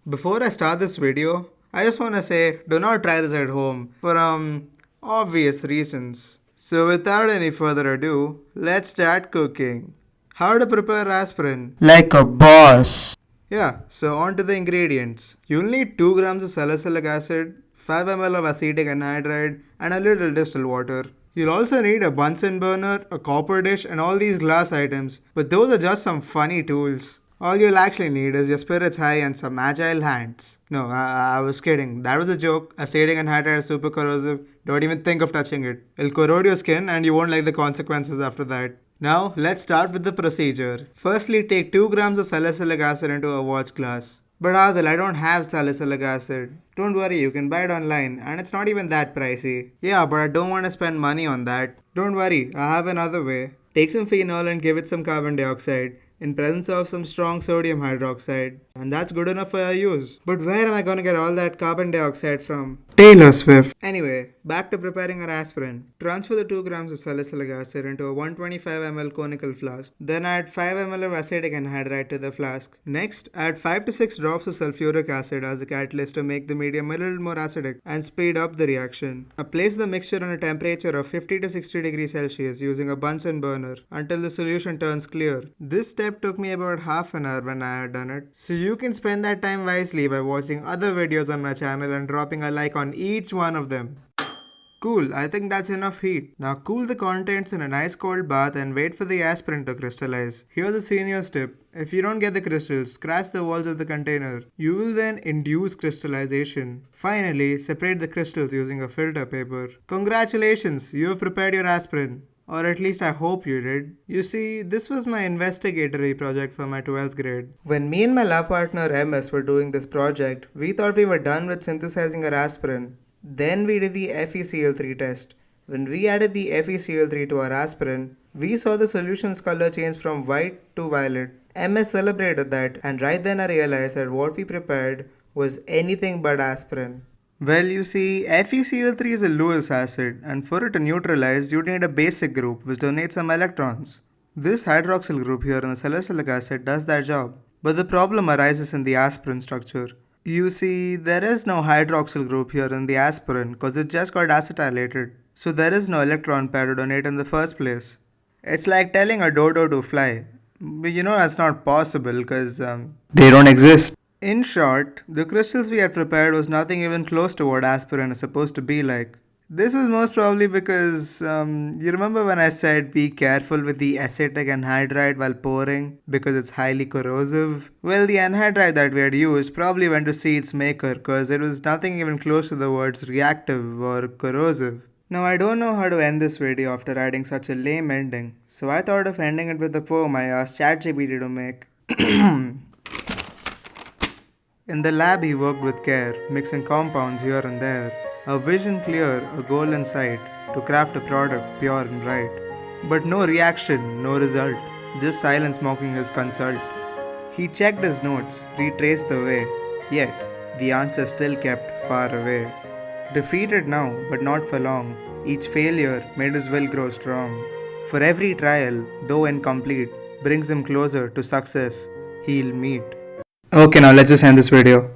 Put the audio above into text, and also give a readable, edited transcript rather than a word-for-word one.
Before I start this video, I just want to say do not try this at home for obvious reasons. So without any further ado, let's start cooking. How to prepare aspirin? Like a boss. Yeah, so on to the ingredients. You'll need 2 grams of salicylic acid, 5 ml of acetic anhydride, and a little distilled water. You'll also need a Bunsen burner, a copper dish, and all these glass items, but those are just some funny tools. All you'll actually need is your spirits high and some agile hands. No, I was kidding. That was a joke. Acetic anhydride is super corrosive. Don't even think of touching it. It'll corrode your skin and you won't like the consequences after that. Now, let's start with the procedure. Firstly, take 2 grams of salicylic acid into a watch glass. But Adil, I don't have salicylic acid. Don't worry, you can buy it online and it's not even that pricey. Yeah, but I don't want to spend money on that. Don't worry, I have another way. Take some phenol and give it some carbon dioxide in presence of some strong sodium hydroxide, and that's good enough for your use. But where am I gonna get all that carbon dioxide from? Taylor Swift. Anyway, back to preparing our aspirin. Transfer the 2 grams of salicylic acid into a 125 ml conical flask. Then add 5 ml of acetic anhydride to the flask. Next, add 5 to 6 drops of sulfuric acid as a catalyst to make the medium a little more acidic and speed up the reaction. Now place the mixture on a temperature of 50 to 60 degrees Celsius using a Bunsen burner until the solution turns clear. This step took me about half an hour when I had done it. So you can spend that time wisely by watching other videos on my channel and dropping a like on each one of them. Cool, I think that's enough heat. Now cool the contents in a nice cold bath and wait for the aspirin to crystallize. Here's a senior tip. If you don't get the crystals, scratch the walls of the container. You will then induce crystallization. Finally, separate the crystals using a filter paper. Congratulations, you have prepared your aspirin. Or at least I hope you did. You see, this was my investigatory project for my 12th grade. When me and my lab partner MS were doing this project, we thought we were done with synthesizing our aspirin. Then we did the FeCl3 test. When we added the FeCl3 to our aspirin, we saw the solution's color change from white to violet. MS celebrated that, and right then I realized that what we prepared was anything but aspirin. Well, you see, FeCl3 is a Lewis acid, and for it to neutralize, you need a basic group which donates some electrons. This hydroxyl group here in the salicylic acid does that job. But the problem arises in the aspirin structure. You see, there is no hydroxyl group here in the aspirin because it just got acetylated. So there is no electron pair to donate in the first place. It's like telling a dodo to fly. But you know that's not possible because they don't exist. In short, the crystals we had prepared was nothing even close to what aspirin is supposed to be like. This was most probably because you remember when I said be careful with the acetic anhydride while pouring because it's highly corrosive? Well, the anhydride that we had used probably went to see its maker because it was nothing even close to the words reactive or corrosive. Now I don't know how to end this video after adding such a lame ending, so I thought of ending it with a poem I asked ChatGPT to make. In the lab, he worked with care, mixing compounds here and there. A vision clear, a goal in sight, to craft a product pure and bright. But no reaction, no result, just silence mocking his consult. He checked his notes, retraced the way, yet the answer still kept far away. Defeated now, but not for long, each failure made his will grow strong. For every trial, though incomplete, brings him closer to success he'll meet. Okay, now let's just end this video.